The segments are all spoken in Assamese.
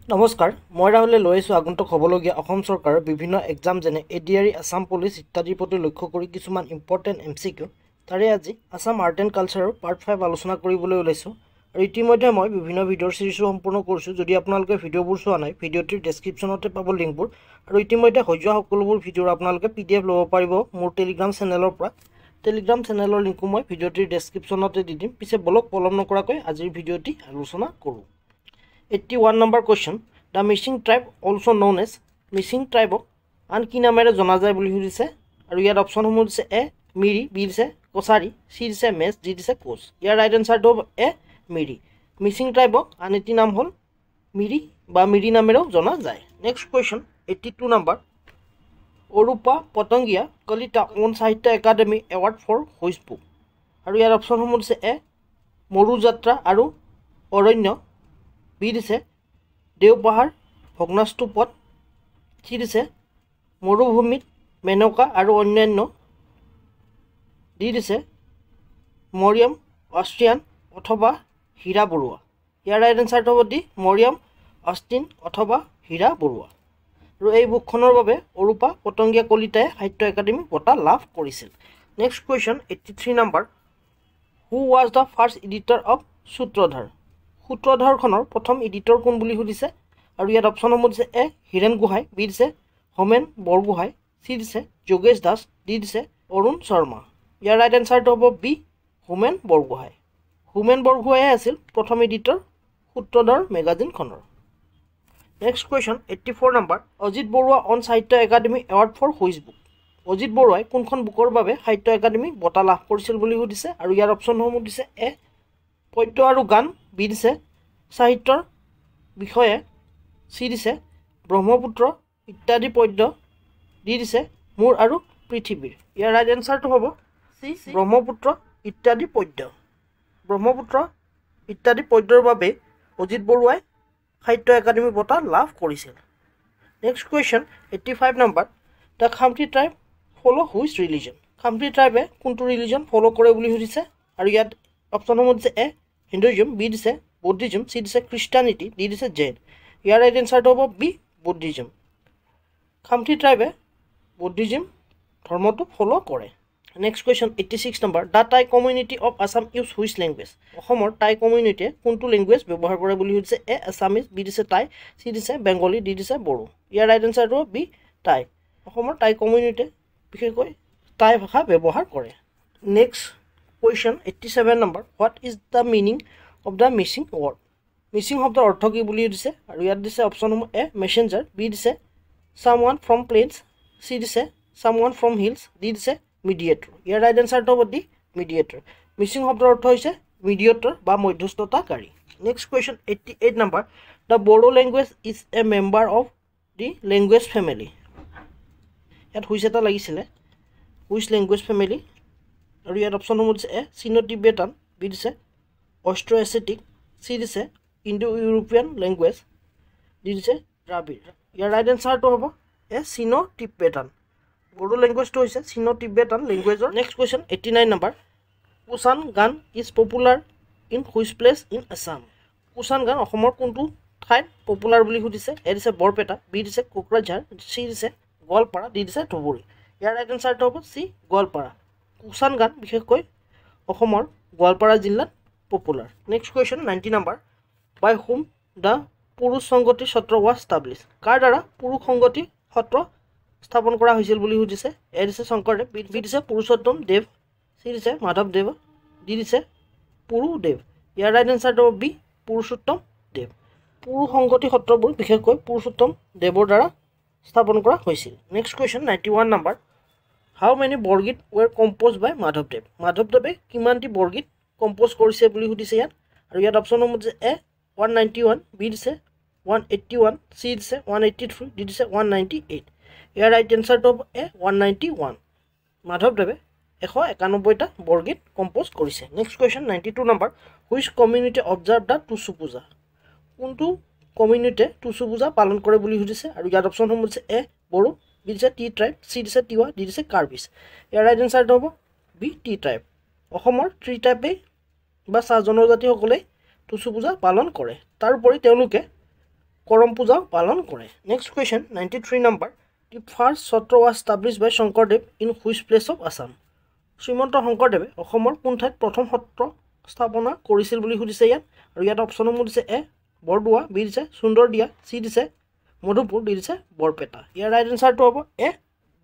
নমস্কাৰ মই ৰাহুলে লৈ আছো আগন্তুক হ'বলগীয়া অসম চৰকাৰৰ বিভিন্ন এক্সাম যেনে এডিআৰই আসাম পুলিচ ইত্যাদিৰ প্ৰতি লক্ষ্য কৰি কিছুমান ইম্পৰ্টেণ্ট এমচিকিউ তাৰে আজি আসাম আৰ্ট এণ্ড কালচাৰৰ পাৰ্ট 5 আলোচনা কৰিবলৈ ওলাইছো আৰু ইতিমধ্যে মই বিভিন্ন ভিডিঅ'ৰ সিৰিজো সম্পূৰ্ণ কৰিছো যদি আপোনালোকে ভিডিঅ'বোৰ চোৱা নাই ভিডিঅ'টিৰ ডেসক্ৰিপচনতে পাব লিংকবোৰ আৰু ইতিমধ্যে হৈ যোৱা সকলোবোৰ ভিডিঅ'ৰ আপোনালোকে পিডিএফ ল'ব পাৰিব মোৰ টেলিগ্ৰাম চেনেলৰ পৰা টেলিগ্ৰাম চেনেলৰ লিংকো মই ভিডিঅ'টিৰ ডেসক্ৰিপচনতে দি দিম পিছে বলক পলম নকৰাকৈ আজিৰ ভিডিঅ'টি আলোচনা কৰোঁ 81 number question the missing tribe also known as missing tribe আন কি নামেৰে জনা যায় বুলি সুধিছে আৰু ইয়াৰ অপচন সমূহ দিছে এ মিৰি বি দিছে কছাৰী সি দিছে মেছ ডি দিছে কোচ ইয়াৰ ৰাইট আনসাৰটো হ'ব এ মিৰি মিছিং ট্ৰাইবক আন এটি নাম হ'ল মিৰি বা মিৰি নামেৰেও জনা যায় next question 82 number Arupa Patangia Kalita on Sahitya Akademi award for which book আৰু ইয়াৰ অপচন সমূহ দিছে এ মৰু যাত্ৰা আৰু অৰণ্য বি দিছে দেওপাহাৰ ভগ্নাস্তূপত সি দিছে মৰুভূমিত মেনকা আৰু অন্যান্য ডি দিছে মৰিয়াম অষ্ট্ৰিয়ান অথবা হীৰা বৰুৱা ইয়াৰ ৰাইট আনসাৰটো হ'ব ডি মৰিয়াম অষ্টিন অথবা হীৰা বৰুৱা আৰু এই বুকখনৰ বাবে অৰুপা পতংগিয়া কলিতাই সাহিত্য একাডেমি বঁটা লাভ কৰিছিল next question 83 number who was the first editor of Sutradhar সূত্ৰধাৰখনৰ প্ৰথম এডিটৰ কোন বুলি সুধিছে আৰু ইয়াত অপচনসমূহ দিছে এ হিৰেণ গোহাঁই বি দিছে হোমেন বৰগোহাঁই চি দিছে যোগেশ দাস ডি দিছে অৰুণ শৰ্মা ইয়াৰ ৰাইট আনসাৰটো হ'ব বি হোমেন বৰগোহাঁই আছিল প্ৰথম এডিটৰ সূত্ৰধাৰ মেগাজিনখনৰ next question 84 number Ajit Barua on Sahitya Akademi award for which book Ajit বৰুৱাই কোনখন বুকৰ বাবে সাহিত্য একাডেমি বঁটা লাভ কৰিছিল বুলি সুধিছে আৰু ইয়াৰ অপচনসমূহ দিছে এ পদ্য আৰু গান বি দিছে সাহিত্যৰ বিষয়ে চি দিছে ব্ৰহ্মপুত্ৰ ইত্যাদি পদ্য ডি দিছে মোৰ আৰু পৃথিৱীৰ ইয়াৰ ৰাইট আনসাৰটো হ'ব চি ব্ৰহ্মপুত্ৰ ইত্যাদি পদ্যৰ বাবে অজিত বৰুৱাই সাহিত্য একাডেমি বঁটা লাভ কৰিছিল next question 85 number the Khamti tribe follow' which religion Khamti ট্ৰাইবে কোনটো ৰিলিজন ফ'ল' কৰে বুলি সুধিছে আৰু ইয়াত অপচনসমূহ দিছে এ হিন্দুইজম বি দিছে বুদ্ধিজম চি দিছে খ্ৰীষ্টানিটি ডি দিছে জৈন ইয়াৰ ৰাইট আনসাৰটো হ'ব বি বুদ্ধিজম খামটি ট্ৰাইবে বুদ্ধিজম ধৰ্মটো ফ'ল' কৰে next question 86 number the Tai community of Assam use which language অসমৰ টাই কমিউনিটিয়ে কোনটো লেংগুৱেজ ব্যৱহাৰ কৰে বুলি সুধিছে এ আছামিজ বি দিছে টাই চি দিছে বেংগলী ডি দিছে বড়ো ইয়াৰ ৰাইট আনসাৰটো হ'ব বি টাই অসমৰ টাই কমিউনিটিয়ে বিশেষকৈ টাই ভাষা ব্যৱহাৰ কৰে next question 87 number what is the meaning of the Mising word Mising শব্দৰ অৰ্থ কি বুলি দিছে আৰু ইয়াত দিছে অপচনসমূহ এ মেছেঞ্জাৰ বি দিছে সামৱান ফ্ৰম প্লেইনছ চি দিছে সামৱান ফ্ৰম হিলছ ডি দিছে মিডিয়েটৰ ইয়াৰ ৰাইট আনসাৰটো হ'ব ডি মিডিয়েটৰ মিছিং শব্দৰ অৰ্থ হৈছে মিডিয়েটৰ বা মধ্যস্থতাকাৰী next question 88 number the Bodo language is a member of the language family ইয়াত হুইচ এটা লাগিছিলে হুইচ লেংগুৱেজ ফেমিলি আৰু ইয়াত অপচনসমূহ দিছে এ চিনো টিবেটান বি দিছে অষ্ট্ৰো এছিটিক চি দিছে ইণ্ডো ইউৰোপিয়ান লেংগুৱেজ ডি দিছে দ্ৰাবিড় ইয়াৰ ৰাইট আনসাৰটো হ'ব এ চিনো টিবেটান বড়ো লেংগুৱেজটো হৈছে চিনো টিবেটান লেংগুৱেজৰ next question 89 number Kushan Gan is popular in which place in Assam Kushan Gan অসমৰ কোনটো ঠাইত পপুলাৰ বুলি সুধিছে এ দিছে বৰপেটা বি দিছে কোকৰাঝাৰ চি দিছে গোৱালপাৰা ডি দিছে ধুবুৰী ইয়াৰ ৰাইট আনসাৰটো হ'ব চি গোৱালপাৰা কুছান গান বিশেষকৈ অসমৰ গোৱালপাৰা জিলাত popular next question 90 number by whom the Purush Sanghati Satra was establish কাৰ দ্বাৰা পুৰুষ সংগতি সত্ৰ স্থাপন কৰা হৈছিল বুলি সুধিছে এ দিছে শংকৰদেৱ বি দিছে পুৰুষোত্তম দেৱ চি দিছে মাধৱদেৱ ডি দিছে পুৰুদেৱ ইয়াৰ ৰাইট আনসাৰটো হ'ব বি পুৰুষোত্তম দেৱ পুৰুষ সংগতি সত্ৰবোৰ বিশেষকৈ পুৰুষোত্তম দেৱৰ দ্বাৰা স্থাপন কৰা হৈছিল নেক্সট কুৱেশ্যন 91 নম্বৰ হাউ মেনি বৰগীত ৱেৰ কম্প'জ বাই মাধৱদেৱে কিমানটি বৰগীত কম্প'জ কৰিছে বুলি সুধিছে ইয়াত আৰু ইয়াত অপচনসমূহ দিছে এ 191 বি দিছে 181 চি দিছে 183 ডি দিছে 198 ইয়াৰ ৰাইট আনসাৰটো হ'ব এ 191 মাধৱদেৱে 191টা বৰগীত কম্প'জ কৰিছে next question 92 number which community observe the Tusu পূজা কোনটো কমিউনিটিয়ে টুচু পূজা পালন কৰে বুলি সুধিছে আৰু ইয়াত অপচনসমূহ দিছে এ বড়ো বি দিছে টি ট্ৰাইব চি দিছে তিৱা ডি দিছে কাৰ্বিছ ইয়াৰ ৰাইট আনসাৰটো হ'ব বি টি ট্ৰাইব অসমৰ টি ট্ৰাইবে বা চাহ জনজাতিসকলে টুচু পূজা পালন কৰে তাৰোপৰি তেওঁলোকে কৰম পূজা পালন কৰে next question 93 number the first Satra was establish by Sankardev in which place of Assam Srimanta শংকৰদেৱে অসমৰ কোন ঠাইত প্ৰথম সত্ৰ স্থাপনা কৰিছিল বুলি সুধিছে ইয়াত আৰু ইয়াত অপশ্যনসমূহ দিছে এ বৰদোৱা বি দিছে সুন্দৰদিয়া চি দিছে মধুপুৰ ডি দিছে বৰপেটা ইয়াৰ ৰাইট এনচাৰটো হ'ব এ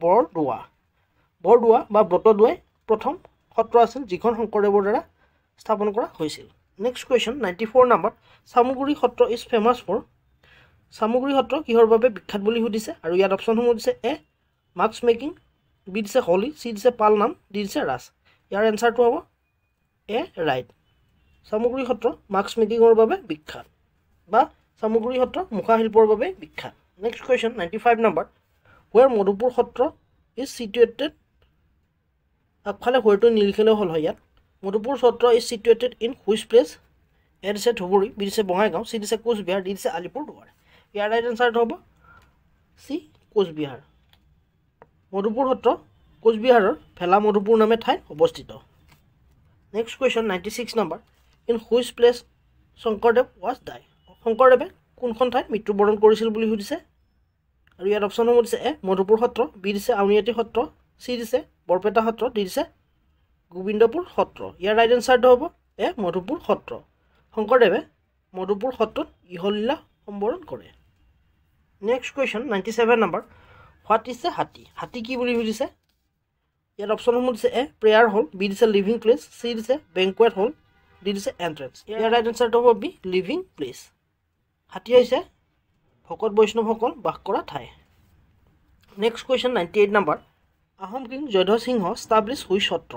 বৰদোৱা বা ব্ৰতদোৱাই প্ৰথম সত্ৰ আছিল যিখন শংকৰদেৱৰ দ্বাৰা স্থাপন কৰা হৈছিল next question 94 number Samaguri Satra is famous for Samaguri Satra কিহৰ বাবে বিখ্যাত বুলি সুধিছে আৰু ইয়াত অপশ্যনসমূহ দিছে এ মাস্ক মেকিং বি দিছে হোলী চি দিছে পালনাম ডি দিছে ৰাস ইয়াৰ এনচাৰটো হ'ব A right Samaguri Satra mask মেকিঙৰ বাবে বিখ্যাত বা চামগুৰি সত্ৰ মুখা শিল্পৰ বাবে বিখ্যাত next question 95 number where Madhupur Satra is situated আগফালে ৱেৰটো নিলিখিলেও হ'ল হয় ইয়াত Madhupur Satra is situated in which place A দিছে ধুবুৰী বি দিছে বঙাইগাঁও চি দিছে কোচবিহাৰ ডি দিছে আলিপুৰদুৱাৰ ইয়াৰ ৰাইট এনচাৰটো হ'ব চি কোচবিহাৰ মধুপুৰ সত্ৰ কোচবিহাৰৰ ভেলা মধুপুৰ নামে ঠাইত অৱস্থিত next question 96 number in which place Shankardev was die শংকৰদেৱে কোনখন ঠাইত মৃত্যুবৰণ কৰিছিল বুলি সুধিছে আৰু ইয়াত অপশ্যনসমূহ দিছে এ মধুপুৰ সত্ৰ বি দিছে আউনীআটী সত্ৰ চি দিছে বৰপেটা সত্ৰ ডি দিছে গোবিন্দপুৰ সত্ৰ ইয়াৰ ৰাইট এনচাৰটো হ'ব এ মধুপুৰ সত্ৰ শংকৰদেৱে মধুপুৰ সত্ৰত ইহলীলা সম্বৰণ কৰে next question 97 number what is a হাতী কি বুলি সুধিছে ইয়াত অপশ্যনসমূহ দিছে এ প্ৰেয়াৰ হল বি দিছে লিভিং প্লেচ চি দিছে বেংকুৱেট হল ডি দিছে এন্ট্ৰেন্স ইয়াৰ ৰাইট এনচাৰটো হ'ব বি লিভিং প্লেচ হাতী হৈছে ভকত বৈষ্ণৱসকল বাস কৰা ঠাই next question 98 number Ahom king Jaydhwaj Singha establish which Satra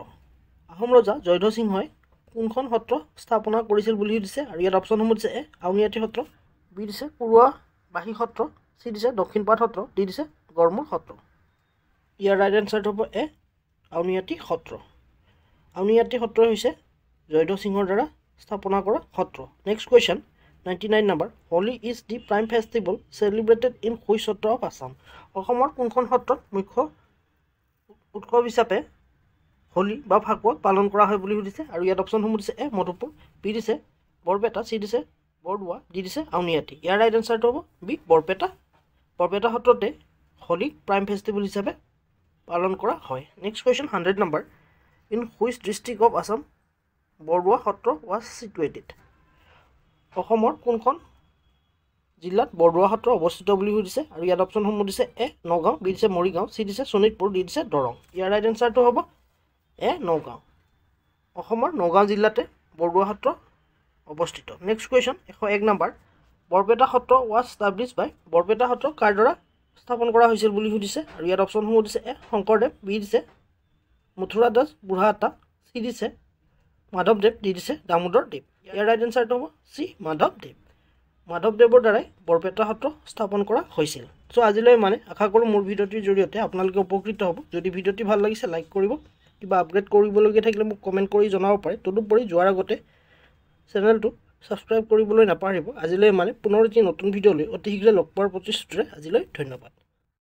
Ahom ৰজা জয়ধ্বজ সিংহই কোনখন সত্ৰ স্থাপনা কৰিছিল বুলি সুধিছে আৰু ইয়াত অপশ্যনসমূহ দিছে এ আউনীআটী সত্ৰ বি দিছে পৰুৱাবাহী সত্ৰ চি দিছে দক্ষিণপাট সত্ৰ ডি দিছে গড়মূৰ সত্ৰ ইয়াৰ ৰাইট এনচাৰটো হ'ব এ আউনীআটী সত্ৰ আউনীআটী সত্ৰ হৈছে জয়ধ্বজ সিংহৰ দ্বাৰা স্থাপনা কৰা Satra next question 99 number Holi is the prime festival celebrated in which Satra of Assam অসমৰ কোনখন সত্ৰত মুখ্য উৎসৱ হিচাপে হোলী বা ফাকুৱা পালন কৰা হয় বুলি সুধিছে আৰু ইয়াত অপশ্যনসমূহ দিছে এ মধুপুৰ বি দিছে বৰপেটা চি দিছে বৰদোৱা ডি দিছে আউনীআটী ইয়াৰ ৰাইট এনচাৰটো হ'ব বি বৰপেটা সত্ৰতে হোলী প্ৰাইম ফেষ্টিভেল হিচাপে পালন কৰা হয় next question 100 number in which district of Assam Bordowa Satra was situated অসমৰ কোনখন জিলাত বৰদোৱা সত্ৰ অৱস্থিত বুলি সুধিছে আৰু ইয়াত অপশ্যনসমূহ দিছে এ নগাঁও বি দিছে মৰিগাঁও চি দিছে শোণিতপুৰ ডি দিছে দৰং ইয়াৰ ৰাইট এনচাৰটো হ'ব এ নগাঁও অসমৰ নগাঁও জিলাতে বৰদোৱা সত্ৰ অৱস্থিত next question 101 number Barpeta Satra was establish by Barpeta Satra কাৰ দ্বাৰা স্থাপন কৰা হৈছিল বুলি সুধিছে আৰু ইয়াত অপশ্যনসমূহ দিছে এ শংকৰদেৱ বি দিছে মথুৰা দাস বুঢ়াহাটা চি দিছে মাধৱদেৱ ডি দিছে দামোদৰ দেৱ ইয়াৰ ৰাইট এনচাৰটো হ'ব চি মাধৱদেৱৰ দ্বাৰাই বৰপেটা সত্ৰ স্থাপন কৰা হৈছিল চ' আজিলৈ আশা কৰোঁ মোৰ ভিডিঅ'টিৰ জৰিয়তে আপোনালোকে উপকৃত হ'ব যদি ভিডিঅ'টি ভাল লাগিছে লাইক কৰিব কিবা আপগ্ৰেড কৰিবলগীয়া থাকিলে মোক কমেণ্ট কৰি জনাব পাৰে তদুপৰি যোৱাৰ আগতে চেনেলটো ছাবস্ক্ৰাইব কৰিবলৈ নাপাহৰিব আজিলৈ পুনৰ এটি নতুন ভিডিঅ'লৈ অতি শীঘ্ৰে লগ পোৱাৰ প্ৰতিশ্ৰুতিৰে আজিলৈ ধন্যবাদ